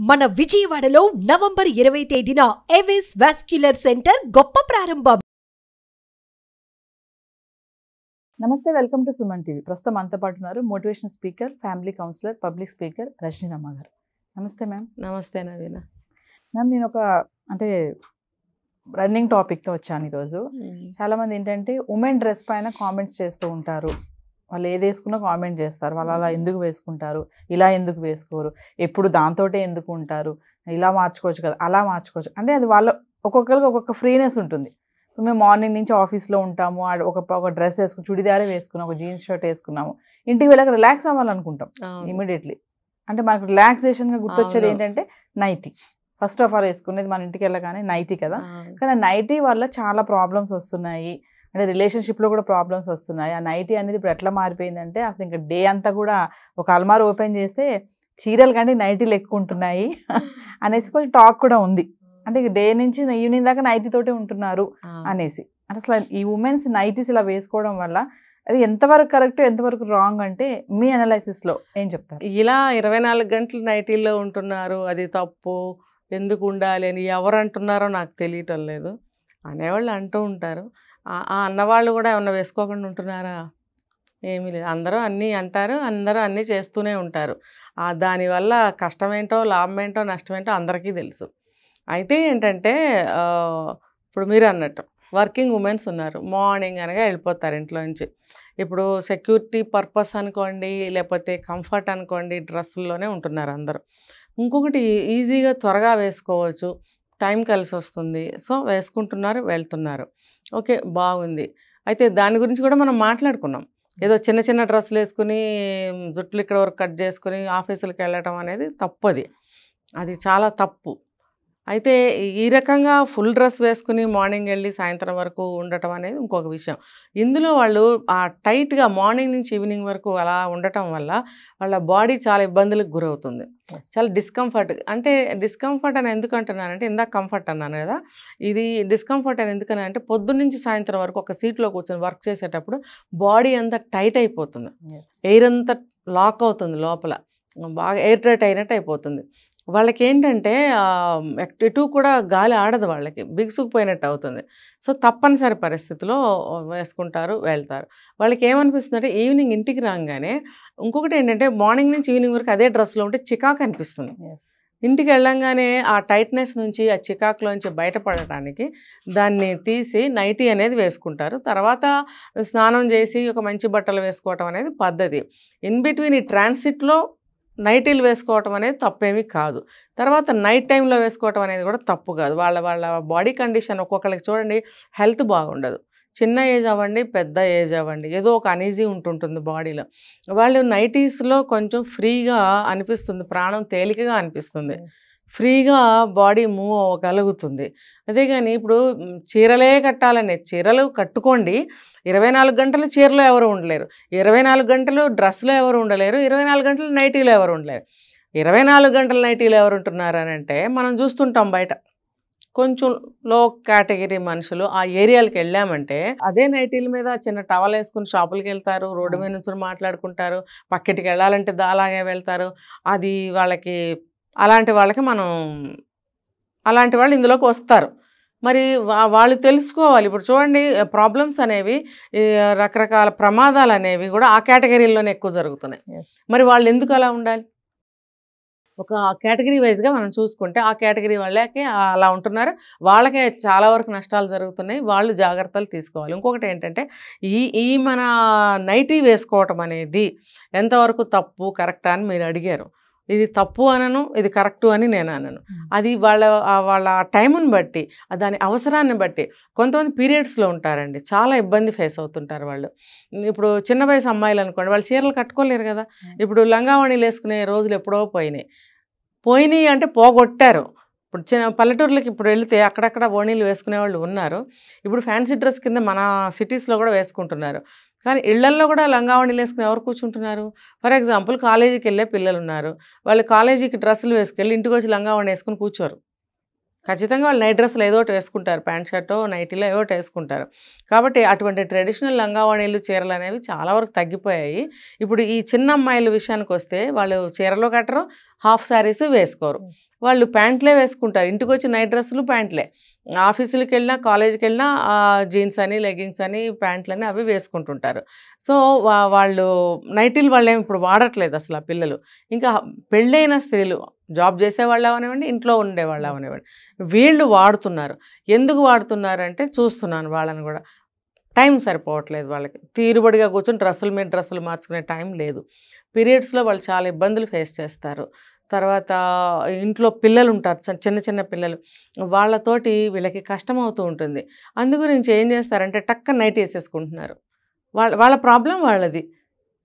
మన విజయవాడలో నవంబర్ 20 తేదీన ఎవిస్ వాస్క్యులర్ సెంటర్ గొప్ప ప్రారంభం. నమస్తే, వెల్కమ్ టు సుమన్ టీవీ. ప్రస్తుతం అంతా పాటు ఉన్నారు motivational speaker, family counsellor, public speaker రజనీనమ్మ గారు. నమస్తే మ్యామ్. నమస్తే నవీన. మ్యామ్, నేను ఒక రన్నింగ్ టాపిక్తో వచ్చాను ఈరోజు. చాలామంది ఏంటంటే ఉమెన్ డ్రెస్ పైన కామెంట్స్ చేస్తూ ఉంటారు. వాళ్ళు ఏది వేసుకున్నా కామెంట్ చేస్తారు. వాళ్ళు అలా ఎందుకు వేసుకుంటారు, ఇలా ఎందుకు వేసుకోరు, ఎప్పుడు దాంతోటే ఎందుకు ఉంటారు, ఇలా మార్చుకోవచ్చు కదా, అలా మార్చుకోవచ్చు. అంటే అది వాళ్ళ ఒక్కొక్కరికి ఒక్కొక్క ఫ్రీనెస్ ఉంటుంది. మేము మార్నింగ్ నుంచి ఆఫీస్లో ఉంటాము, ఒక డ్రెస్ వేసుకుని చుడిదారే వేసుకున్నాం, ఒక జీన్స్ షర్ట్ వేసుకున్నాము, ఇంటికి వెళ్ళాక రిలాక్స్ అవ్వాలనుకుంటాం ఇమీడియట్లీ. అంటే మనకు రిలాక్సేషన్గా గుర్తొచ్చేది ఏంటంటే నైటీ. ఫస్ట్ ఆఫ్ ఆల్ వేసుకునేది మన ఇంటికి వెళ్ళగానే నైటీ కదా. కానీ నైటీ వల్ల చాలా ప్రాబ్లమ్స్ వస్తున్నాయి. అంటే రిలేషన్షిప్లో కూడా ప్రాబ్లమ్స్ వస్తున్నాయి. ఆ నైటీ అనేది ఇప్పుడు ఎట్లా మారిపోయిందంటే అసలు ఇంకా డే అంతా కూడా ఒక అల్మార్ ఓపెన్ చేస్తే చీరలు కంటే నైటీలు ఎక్కువ ఉంటున్నాయి అనేసి కొంచెం టాక్ కూడా ఉంది. అంటే డే నుంచి ఈవినింగ్ దాకా నైటీతోటే ఉంటున్నారు అనేసి. అంటే అసలు ఈ ఉమెన్స్ నైటీస్ ఇలా వేసుకోవడం వల్ల అది ఎంతవరకు కరెక్ట్, ఎంతవరకు రాంగ్ అంటే మీ అనాలైసిస్లో ఏం చెప్తారు? ఇలా 24 గంటలు నైటీల్లో ఉంటున్నారు, అది తప్పు, ఎందుకు ఉండాలి అని ఎవరు అంటున్నారో నాకు తెలియటం లేదు. అనేవాళ్ళు అంటూ ఉంటారు. ఆ అన్నవాళ్ళు కూడా ఏమన్నా వేసుకోకుండా ఉంటున్నారా? ఏమీ లేదు. అందరూ అన్నీ అంటారు, అందరూ అన్నీ చేస్తూనే ఉంటారు. దానివల్ల కష్టమేంటో, లాభమేంటో, నష్టమేంటో అందరికీ తెలుసు. అయితే ఏంటంటే ఇప్పుడు మీరు అన్నట్టు వర్కింగ్ ఉమెన్స్ ఉన్నారు, మార్నింగ్ అనగా వెళ్ళిపోతారు ఇంట్లో నుంచి. ఇప్పుడు సెక్యూరిటీ పర్పస్ అనుకోండి, లేకపోతే కంఫర్ట్ అనుకోండి, డ్రెస్సుల్లోనే ఉంటున్నారు అందరూ. ఇంకొకటి ఈజీగా త్వరగా వేసుకోవచ్చు, టైం కలిసి వస్తుంది, సో వేసుకుంటున్నారు, వెళ్తున్నారు. ఓకే, బాగుంది. అయితే దాని గురించి కూడా మనం మాట్లాడుకున్నాం. ఏదో చిన్న చిన్న డ్రెస్సులు వేసుకుని జుట్లు ఇక్కడ వరకు కట్ చేసుకుని ఆఫీసులకు వెళ్ళటం అనేది తప్పది, అది చాలా తప్పు. అయితే ఈ రకంగా ఫుల్ డ్రెస్ వేసుకుని మార్నింగ్ వెళ్ళి సాయంత్రం వరకు ఉండటం అనేది ఇంకొక విషయం. ఇందులో వాళ్ళు ఆ టైట్గా మార్నింగ్ నుంచి ఈవినింగ్ వరకు అలా ఉండటం వల్ల వాళ్ళ బాడీ చాలా ఇబ్బందులకు గురవుతుంది, చాలా డిస్కంఫర్ట్. అంటే డిస్కంఫర్ట్ అని ఎందుకు అంటున్నానంటే, ఇందాక కంఫర్ట్ అన్నాను కదా, ఇది డిస్కంఫర్ట్ అని ఎందుకని అంటే పొద్దున్నుంచి సాయంత్రం వరకు ఒక సీట్లో కూర్చొని వర్క్ చేసేటప్పుడు బాడీ అంతా టైట్ అయిపోతుంది, ఎయిర్ అంతా లాక్ అవుతుంది లోపల, బాగా ఎయిర్ టైట్ అయినట్టు అయిపోతుంది. వాళ్ళకి ఏంటంటే ఎటు కూడా గాలి ఆడదు, వాళ్ళకి బిగుసుకుపోయినట్టు అవుతుంది. సో తప్పనిసరి పరిస్థితిలో వేసుకుంటారు, వెళ్తారు. వాళ్ళకి ఏమనిపిస్తుంది అంటే ఈవినింగ్ ఇంటికి రాగానే ఇంకొకటి ఏంటంటే మార్నింగ్ నుంచి ఈవినింగ్ వరకు అదే డ్రెస్లో ఉంటే చికాకు అనిపిస్తుంది. ఇంటికి వెళ్ళంగానే ఆ టైట్నెస్ నుంచి, ఆ చికాకులోంచి బయటపడటానికి దాన్ని తీసి నైటీ అనేది వేసుకుంటారు. తర్వాత స్నానం చేసి ఒక మంచి బట్టలు వేసుకోవటం అనేది పద్ధతి. ఇన్ బిట్వీన్ ఈ ట్రాన్సిట్లో నైటీలు వేసుకోవటం అనేది తప్పేమీ కాదు. తర్వాత నైట్ టైంలో వేసుకోవటం అనేది కూడా తప్పు కాదు. వాళ్ళ బాడీ కండిషన్ ఒక్కొక్కరికి చూడండి, హెల్త్ బాగుండదు. చిన్న ఏజ్ అవ్వండి, పెద్ద ఏజ్ అవ్వండి, ఏదో ఒక అనీజీ ఉంటుంటుంది బాడీలో. వాళ్ళు నైటీస్లో కొంచెం ఫ్రీగా అనిపిస్తుంది, ప్రాణం తేలికగా అనిపిస్తుంది, ఫ్రీగా బాడీ మూవ్ అవ్వగలుగుతుంది. అదే కానీ ఇప్పుడు చీరలే కట్టాలని, చీరలు కట్టుకోండి, 24 గంటలు చీరలో ఎవరు ఉండలేరు, 24 గంటలు డ్రెస్లో ఎవరు ఉండలేరు, 24 గంటలు నైటీలో ఎవరు ఉండలేరు. 24 గంటల నైటీలో ఎవరు ఉంటున్నారు అని అంటే మనం చూస్తుంటాం బయట కొంచెం లో కేటగిరీ మనుషులు. ఆ ఏరియాలకు వెళ్ళామంటే అదే నైటీల మీద చిన్న టవల్ వేసుకుని షాపులకి వెళ్తారు, రోడ్డు మీద నుంచి మాట్లాడుకుంటారు, పక్కిటికి వెళ్ళాలంటే అలాగే వెళ్తారు. అది వాళ్ళకి, అలాంటి వాళ్ళకి అలాంటి వాళ్ళు ఇందులోకి వస్తారు. మరి వాళ్ళు తెలుసుకోవాలి. ఇప్పుడు చూడండి, ప్రాబ్లమ్స్ అనేవి, రకరకాల ప్రమాదాలు అనేవి కూడా ఆ కేటగిరీలోనే ఎక్కువ జరుగుతున్నాయి. మరి వాళ్ళు ఎందుకు అలా ఉండాలి? ఒక కేటగిరీ వైజ్గా మనం చూసుకుంటే ఆ కేటగిరీ వాళ్ళకే అలా ఉంటున్నారు, వాళ్ళకే చాలా వరకు నష్టాలు జరుగుతున్నాయి, వాళ్ళు జాగ్రత్తలు తీసుకోవాలి. ఇంకొకటి ఏంటంటే ఈ మన నైటీ వేసుకోవటం అనేది ఎంతవరకు తప్పు, కరెక్టా అని మీరు అడిగారు. ఇది తప్పు అనను, ఇది కరెక్టు అని నేను అనను. అది వాళ్ళ టైంని బట్టి, దాని అవసరాన్ని బట్టి. కొంతమంది పీరియడ్స్లో ఉంటారండి, చాలా ఇబ్బంది ఫేస్ అవుతుంటారు వాళ్ళు. ఇప్పుడు చిన్న వయసు అమ్మాయిలు అనుకోండి, వాళ్ళు చీరలు కట్టుకోలేరు కదా. ఇప్పుడు లంగావణీలు వేసుకునే రోజులు ఎప్పుడో పోయినాయి అంటే పోగొట్టారు. ఇప్పుడు పల్లెటూర్లకి ఇప్పుడు వెళితే అక్కడక్కడ ఓణీలు వేసుకునే వాళ్ళు ఉన్నారు. ఇప్పుడు ఫ్యాన్సీ డ్రెస్ కింద మన సిటీస్లో కూడా వేసుకుంటున్నారు. కానీ ఇళ్లల్లో కూడా లంగావణీలు వేసుకుని ఎవరు కూర్చుంటున్నారు? ఫర్ ఎగ్జాంపుల్ కాలేజీకి వెళ్ళే పిల్లలు ఉన్నారు, వాళ్ళు కాలేజీకి డ్రెస్సులు వేసుకెళ్ళి ఇంటికి వచ్చి లంగావణి వేసుకుని కూర్చోరు. ఖచ్చితంగా వాళ్ళు నైట్ డ్రెస్సులు ఏదో ఒకటి వేసుకుంటారు, ప్యాంట్ షర్టో నైటీలో ఏదో ఒకటి వేసుకుంటారు. కాబట్టి అటువంటి ట్రెడిషనల్ లంగావణీలు, చీరలు అనేవి చాలా వరకు తగ్గిపోయాయి. ఇప్పుడు ఈ చిన్న అమ్మాయిల విషయానికి వస్తే వాళ్ళు చీరలో కట్టరు, హాఫ్ శారీస్ వేసుకోరు, వాళ్ళు ప్యాంట్లే వేసుకుంటారు. ఇంటికి వచ్చి నైట్ డ్రెస్సులు ప్యాంట్లే, ఆఫీసులకు వెళ్ళినా కాలేజీకి వెళ్ళినా జీన్స్ అని లెగ్గింగ్స్ అని ప్యాంట్లు అని అవి వేసుకుంటుంటారు. సో వాళ్ళు నైటీలు వాళ్ళు ఏమి ఇప్పుడు వాడట్లేదు అసలు ఆ పిల్లలు. ఇంకా పెళ్ళైన స్త్రీలు జాబ్ చేసేవాళ్ళు అవనివ్వండి, ఇంట్లో ఉండేవాళ్ళు అవనివ్వండి, వీళ్ళు వాడుతున్నారు. ఎందుకు వాడుతున్నారు అంటే చూస్తున్నాను వాళ్ళని కూడా, టైం సరిపోవట్లేదు వాళ్ళకి. తీరుబడిగా కూర్చొని డ్రెస్సుల మీద డ్రెస్సులు మార్చుకునే టైం లేదు. పీరియడ్స్లో వాళ్ళు చాలా ఇబ్బందులు ఫేస్ చేస్తారు. తర్వాత ఇంట్లో పిల్లలు ఉంటారు, చిన్న చిన్న పిల్లలు, వాళ్ళతోటి వీళ్ళకి కష్టం అవుతూ ఉంటుంది. అందుగురించి ఏం చేస్తారంటే టక్క నైట్ వేసేసుకుంటున్నారు. వాళ్ళ ప్రాబ్లం వాళ్ళది.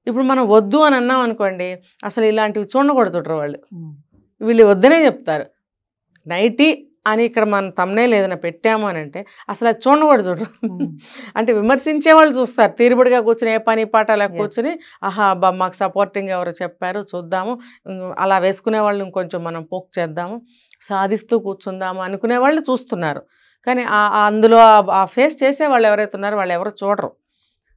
ఇప్పుడు మనం వద్దు అని అన్నాం అనుకోండి, అసలు ఇలాంటివి చూడకూడదుంటారు వాళ్ళు. వీళ్ళు వద్దనే చెప్తారు. నైటీ అని ఇక్కడ మనం తమ్నేల్ ఏదైనా పెట్టాము అని అంటే అసలు అది చూడరు. అంటే విమర్శించే వాళ్ళు చూస్తారు, తీరుబడిగా కూర్చొని ఏ పని పాట అలా కూర్చొని ఆహా అబ్బా మాకు సపోర్టింగ్ ఎవరు చెప్పారు చూద్దాము, అలా వేసుకునే వాళ్ళు ఇంకొంచెం మనం పోక్ చేద్దాము, సాధిస్తూ కూర్చుందాము అనుకునే వాళ్ళు చూస్తున్నారు. కానీ అందులో ఆ ఫేస్ చేసే వాళ్ళు ఎవరైతే ఉన్నారో వాళ్ళు ఎవరు చూడరు.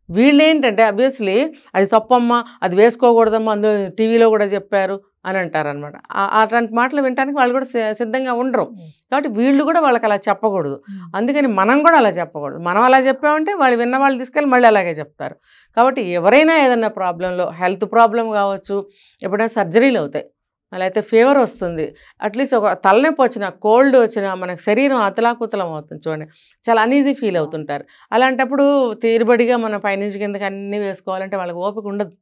వీళ్ళు ఏంటంటే అబ్వియస్లీ అది తప్పమ్మా, అది వేసుకోకూడదమ్మా, అందులో టీవీలో కూడా చెప్పారు అని అంటారనమాట. అట్లాంటి మాటలు వినడానికి వాళ్ళు కూడా సిద్ధంగా ఉండరు. కాబట్టి వీళ్ళు కూడా వాళ్ళకి అలా చెప్పకూడదు. అందుకని మనం కూడా అలా చెప్పకూడదు. మనం అలా చెప్పామంటే వాళ్ళు విన్న వాళ్ళు తీసుకెళ్ళి మళ్ళీ అలాగే చెప్తారు. కాబట్టి ఎవరైనా ఏదన్నా ప్రాబ్లంలో, హెల్త్ ప్రాబ్లం కావచ్చు, ఎప్పుడైనా సర్జరీలు అవుతాయి, అయితే ఫీవర్ వస్తుంది, అట్లీస్ట్ ఒక తలనొప్పి వచ్చినా, కోల్డ్ వచ్చినా, మనకు శరీరం అతలాకుతలం అవుతుంది చూడండి, చాలా అనీజీ ఫీల్ అవుతుంటారు. అలాంటప్పుడు తీరుబడిగా మన పైనుంచి కిందకి అన్నీ వేసుకోవాలంటే వాళ్ళకి ఓపిక ఉండదు.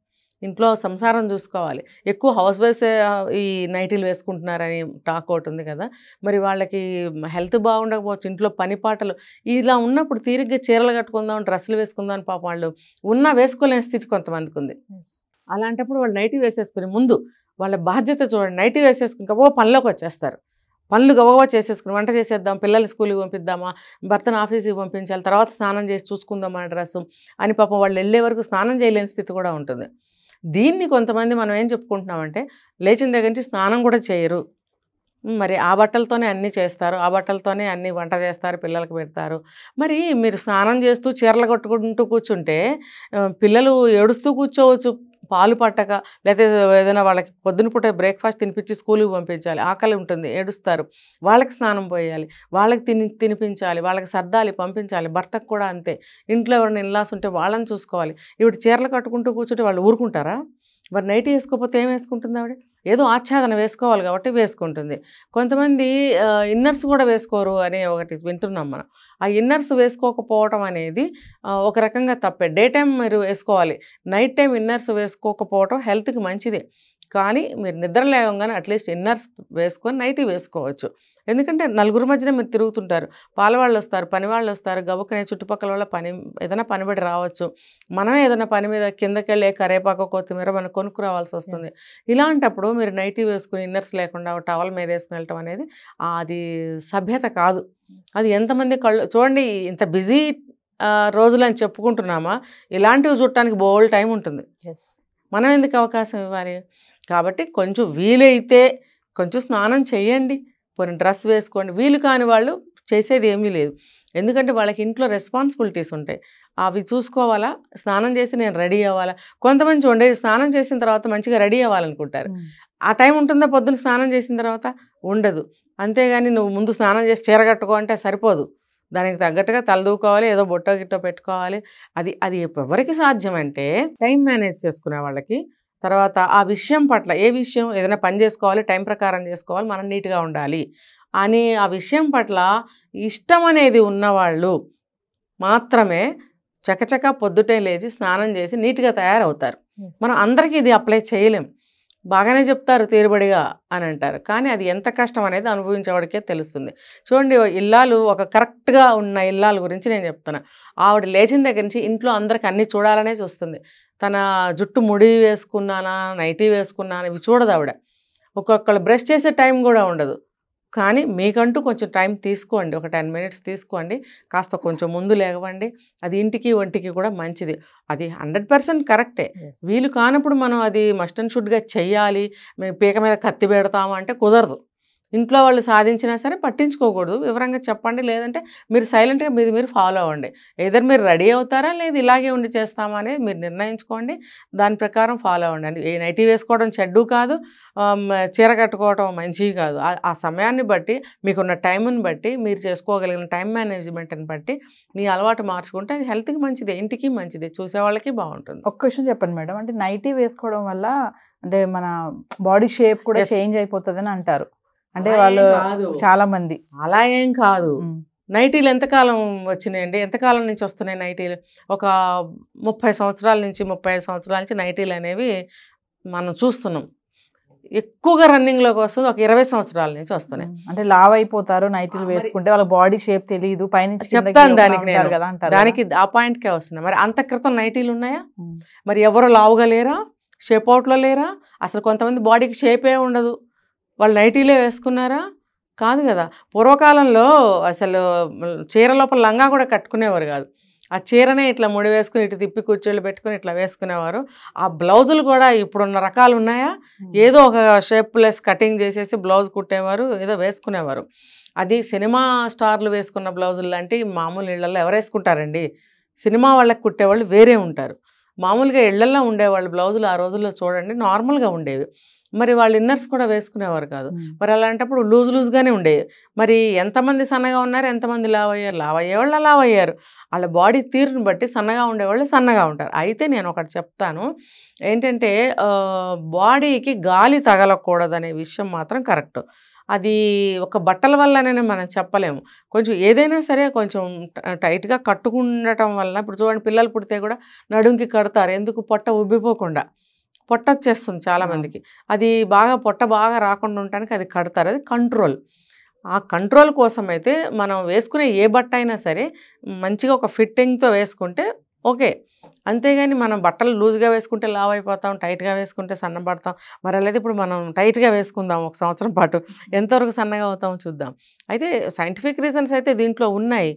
ఇంట్లో సంసారం చూసుకోవాలి. ఎక్కువ హౌస్ వైఫ్స్ ఈ నైటీలు వేసుకుంటున్నారని టాక్ ఒకటి ఉంది కదా, మరి వాళ్ళకి హెల్త్ బాగుండకపోవచ్చు, ఇంట్లో పని పాటలు ఇలా ఉన్నప్పుడు తీరిగ్గా చీరలు కట్టుకుందాం, డ్రెస్సులు వేసుకుందాం అని పాపం వాళ్ళు ఉన్నా వేసుకోలేని స్థితి కొంతమందికి ఉంది. అలాంటప్పుడు వాళ్ళు నైటీ వేసేసుకుని ముందు వాళ్ళ బాధ్యత చూడండి, నైటీ వేసేసుకుని గబగబా పనిలోకి వచ్చేస్తారు. పనులు గబగబా చేసేసుకుని వంట చేసేద్దాం, పిల్లలు స్కూల్కి పంపిద్దామా, భర్తను ఆఫీస్కి పంపించాలి, తర్వాత స్నానం చేసి చూసుకుందాం మన డ్రెస్సు అని పాపం వాళ్ళు వెళ్ళే వరకు స్నానం చేయలేని స్థితి కూడా ఉంటుంది. దీన్ని కొంతమంది మనం ఏం చెప్పుకుంటున్నామంటే లేచిన దగ్గర నుంచి స్నానం కూడా చేయరు, మరి ఆ బట్టలతోనే అన్నీ చేస్తారు, ఆ బట్టలతోనే అన్నీ వంట చేస్తారు, పిల్లలకు పెడతారు. మరి మీరు స్నానం చేస్తూ చీరలు కట్టుకుంటూ కూర్చుంటే పిల్లలు ఏడుస్తూ కూర్చోవచ్చు, పాలు పట్టక, లేకపోతే ఏదైనా వాళ్ళకి పొద్దున పూట బ్రేక్ఫాస్ట్ తినిపించి స్కూల్కి పంపించాలి, ఆకలి ఉంటుంది, ఏడుస్తారు, వాళ్ళకి స్నానం పోయాలి, వాళ్ళకి తినిపించాలి, వాళ్ళకి సర్దాలి, పంపించాలి. భర్తకు కూడా అంతే, ఇంట్లో ఎవరైనా ఇన్లాస్ ఉంటే వాళ్ళని చూసుకోవాలి. ఇప్పుడు చీరలు కట్టుకుంటూ కూర్చుంటే వాళ్ళు ఊరుకుంటారా? మరి నైటీ వేసుకోకపోతే ఏం వేసుకుంటుంది ఆవిడ? ఏదో ఆచ్ఛాదన వేసుకోవాలి కాబట్టి వేసుకుంటుంది. కొంతమంది ఇన్నర్స్ కూడా వేసుకోరు అనే ఒకటి వింటున్నాం మనం. ఆ ఇన్నర్స్ వేసుకోకపోవటం అనేది ఒక రకంగా తప్పే. డే టైం మీరు వేసుకోవాలి, నైట్ టైం ఇన్నర్స్ వేసుకోకపోవటం హెల్త్కి మంచిదే. కానీ మీరు నిద్ర లేవగానే అట్లీస్ట్ ఇన్నర్స్ వేసుకొని నైటీ వేసుకోవచ్చు. ఎందుకంటే నలుగురు మధ్యన మీరు తిరుగుతుంటారు, పాలవాళ్ళు వస్తారు, పని వాళ్ళు వస్తారు, గబుక్కనే చుట్టుపక్కల వాళ్ళ ఏదైనా పనిబడి రావచ్చు, మనమే ఏదైనా పని మీద కిందకి వెళ్ళే కరేపాకు కొత్తిమీర మనం కొనుక్కు రావాల్సి వస్తుంది. ఇలాంటప్పుడు మీరు నైటీ వేసుకుని ఇన్నర్స్ లేకుండా టవల్ మీద వేసుకుని వెళ్ళటం అనేది అది సభ్యత కాదు. అది ఎంతమంది కళ్ళు చూడండి, ఇంత బిజీ రోజులు అని చెప్పుకుంటున్నామా, ఇలాంటివి చూడటానికి బోల్డ్ టైం ఉంటుంది. మనం ఎందుకు అవకాశం ఇవ్వాలి? కాబట్టి కొంచెం వీలైతే కొంచెం స్నానం చేయండి, కొన్ని డ్రెస్ వేసుకోండి. వీలు కాని వాళ్ళు చేసేది ఏమీ లేదు, ఎందుకంటే వాళ్ళకి ఇంట్లో రెస్పాన్సిబిలిటీస్ ఉంటాయి, అవి చూసుకోవాలా. స్నానం చేసి నేను రెడీ అవ్వాలా. కొంతమంది చూడండి స్నానం చేసిన తర్వాత మంచిగా రెడీ అవ్వాలనుకుంటారు, ఆ టైం ఉంటుందా? పొద్దున్న స్నానం చేసిన తర్వాత ఉండదు. అంతేగాని నువ్వు ముందు స్నానం చేసి చీర కట్టుకో అంటే సరిపోదు, దానికి తగ్గట్టుగా తలదూకోవాలి, ఏదో బొట్టో గిట్టో పెట్టుకోవాలి. అది ఎవరికి సాధ్యం అంటే టైం మేనేజ్ చేసుకునే వాళ్ళకి. తర్వాత ఆ విషయం పట్ల, ఏ విషయం ఏదైనా పని చేసుకోవాలి, టైం ప్రకారం చేసుకోవాలి, మనం నీట్గా ఉండాలి అని ఆ విషయం పట్ల ఇష్టం అనేది ఉన్నవాళ్ళు మాత్రమే చకచకా పొద్దుటే లేచి స్నానం చేసి నీట్గా తయారవుతారు. మనం అందరికీ ఇది అప్లై చేయలేం. బాగానే చెప్తారు తీరుబడిగా అని అంటారు, కానీ అది ఎంత కష్టం అనేది అనుభవించేవాడికే తెలుస్తుంది. చూడండి, ఇల్లాలు ఒక కరెక్ట్గా ఉన్న ఇల్లాల గురించి నేను చెప్తున్నా. ఆవిడ లేచిన దగ్గర నుంచి ఇంట్లో అందరికి అన్నీ చూడాలనే చూస్తుంది. తన జుట్టు ముడి వేసుకున్నానా, నైటీ వేసుకున్నానా ఇవి చూడదు ఆవిడ. ఒక్కొక్కళ్ళు బ్రష్ చేసే టైం కూడా ఉండదు. కానీ మీకంటూ కొంచెం టైం తీసుకోండి, ఒక 10 minutes తీసుకోండి, కాస్త కొంచెం ముందు లేవండి. అది ఇంటికి ఒంటికి కూడా మంచిది. అది 100% కరెక్టే. వీలు కానప్పుడు మనం అది మస్ట్ అండ్ షుడ్గా చెయ్యాలి, మేము పీక మీద కత్తి పెడతాము అంటే కుదరదు. ఇంట్లో వాళ్ళు సాధించినా సరే పట్టించుకోకూడదు, వివరంగా చెప్పండి. లేదంటే మీరు సైలెంట్గా మీరు ఫాలో అవ్వండి. ఏదర్ మీరు రెడీ అవుతారా లేదు ఇలాగే ఉండి చేస్తామా అనేది మీరు నిర్ణయించుకోండి, దాని ప్రకారం ఫాలో అవ్వండి. ఈ నైటీ వేసుకోవడం చెడ్డు కాదు, చీర కట్టుకోవడం మంచిది కాదు. ఆ సమయాన్ని బట్టి, మీకున్న టైంని బట్టి, మీరు చేసుకోగలిగిన టైం మేనేజ్మెంట్ని బట్టి మీ అలవాటు మార్చుకుంటే అది హెల్త్కి మంచిది, ఇంటికి మంచిది, చూసేవాళ్ళకి బాగుంటుంది. ఒక్క క్వశ్చన్ చెప్పండి మేడం, అంటే నైటీ వేసుకోవడం వల్ల అంటే మన బాడీ షేప్ కూడా చేంజ్ అయిపోతుందని అంటారు, అంటే వాళ్ళు చాలా మంది. అలా ఏం కాదు. నైటీలు ఎంతకాలం వచ్చినాయండి, ఎంతకాలం నుంచి వస్తున్నాయి నైటీలు? ఒక 30 సంవత్సరాల నుంచి 35 సంవత్సరాల నుంచి నైటీలు అనేవి మనం చూస్తున్నాం. ఎక్కువగా రన్నింగ్లోకి వస్తుంది ఒక 20 సంవత్సరాల నుంచి వస్తున్నాయి. అంటే లావ్ అయిపోతారు నైటీలు వేసుకుంటే, వాళ్ళ బాడీ షేప్ తెలియదు, పైనుంచి చెప్తాను దానికి ఆ పాయింట్కే వస్తున్నాయి. మరి అంత క్రితం నైటీలు ఉన్నాయా? మరి ఎవరు లావుగా లేరా, షేప్ అవుట్లో లేరా? అసలు కొంతమంది బాడీకి షేపే ఉండదు, వాళ్ళు నైటీలే వేసుకున్నారా? కాదు కదా. పూర్వకాలంలో అసలు చీర లోపల లంగా కూడా కట్టుకునేవారు కాదు, ఆ చీరనే ఇట్లా ముడి వేసుకుని ఇటు తిప్పి కూర్చోళ్ళు పెట్టుకుని ఇట్లా వేసుకునేవారు. ఆ బ్లౌజులు కూడా ఇప్పుడున్న రకాలు ఉన్నాయా? ఏదో ఒక షేప్లెస్ కటింగ్ చేసేసి బ్లౌజ్ కుట్టేవారు, ఏదో వేసుకునేవారు. అది సినిమా స్టార్లు వేసుకున్న బ్లౌజులు లాంటి మామూలు ఇళ్లలో ఎవరు వేసుకుంటారండి? సినిమా వాళ్ళకి కుట్టేవాళ్ళు వేరే ఉంటారు. మామూలుగా ఇళ్లల్లో ఉండేవాళ్ళు బ్లౌజులు ఆ రోజుల్లో చూడండి నార్మల్గా ఉండేవి. మరి వాళ్ళు ఇన్నర్స్ కూడా వేసుకునేవారు కాదు. మరి అలాంటప్పుడు లూజ్గానే ఉండేవి. మరి ఎంతమంది సన్నగా ఉన్నారు, ఎంతమంది లావ్ అయ్యారు? లావ్ అయ్యేవాళ్ళు లావ్ అయ్యారు, వాళ్ళ బాడీ తీరుని బట్టి సన్నగా ఉండేవాళ్ళు సన్నగా ఉంటారు. అయితే నేను ఒకటి చెప్తాను ఏంటంటే, బాడీకి గాలి తగలకూడదనే విషయం మాత్రం కరెక్ట్. అది ఒక బట్టల వల్లనే మనం చెప్పలేము. కొంచెం ఏదైనా సరే కొంచెం టైట్గా కట్టుకుండటం వల్ల, ఇప్పుడు చూడండి పిల్లలు పుడితే కూడా నడుంకి కడతారు, ఎందుకు? పొట్ట ఉబ్బిపోకుండా. పొట్ట వచ్చేస్తుంది చాలామందికి, అది పొట్ట బాగా రాకుండా ఉండటానికి అది కడతారు, అది కంట్రోల్. ఆ కంట్రోల్ కోసం అయితే మనం వేసుకునే ఏ బట్ట అయినా సరే మంచిగా ఒక ఫిట్టింగ్తో వేసుకుంటే ఓకే. అంతేగాని మనం బట్టలు లూజ్గా వేసుకుంటే లావ్ అయిపోతాం, టైట్గా వేసుకుంటే సన్నపడతాం. మరి అలాగే ఇప్పుడు మనం టైట్గా వేసుకుందాం ఒక సంవత్సరం పాటు, ఎంతవరకు సన్నగా అవుతామో చూద్దాం. అయితే సైంటిఫిక్ రీజన్స్ అయితే దీంట్లో ఉన్నాయి.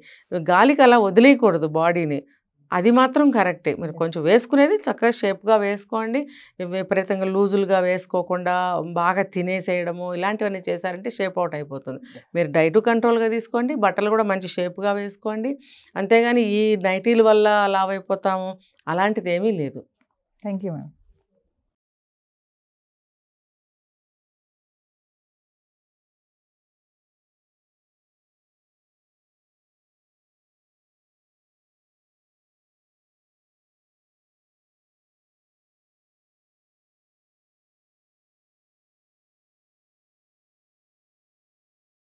గాలికి అలా వదిలేయకూడదు బాడీని, అది మాత్రం కరెక్టే. మీరు కొంచెం వేసుకునేది చక్కగా షేప్గా వేసుకోండి, విపరీతంగా లూజులుగా వేసుకోకుండా బాగా తినేసేయడము ఇలాంటివన్నీ చేశారంటే షేప్ అవుట్ అయిపోతుంది. మీరు డైట్ కంట్రోల్గా తీసుకోండి, బట్టలు కూడా మంచి షేప్గా వేసుకోండి. అంతేగాని ఈ నైటీల వల్ల లావ్ అయిపోతాము అలాంటిది ఏమీ లేదు. Thank you madam.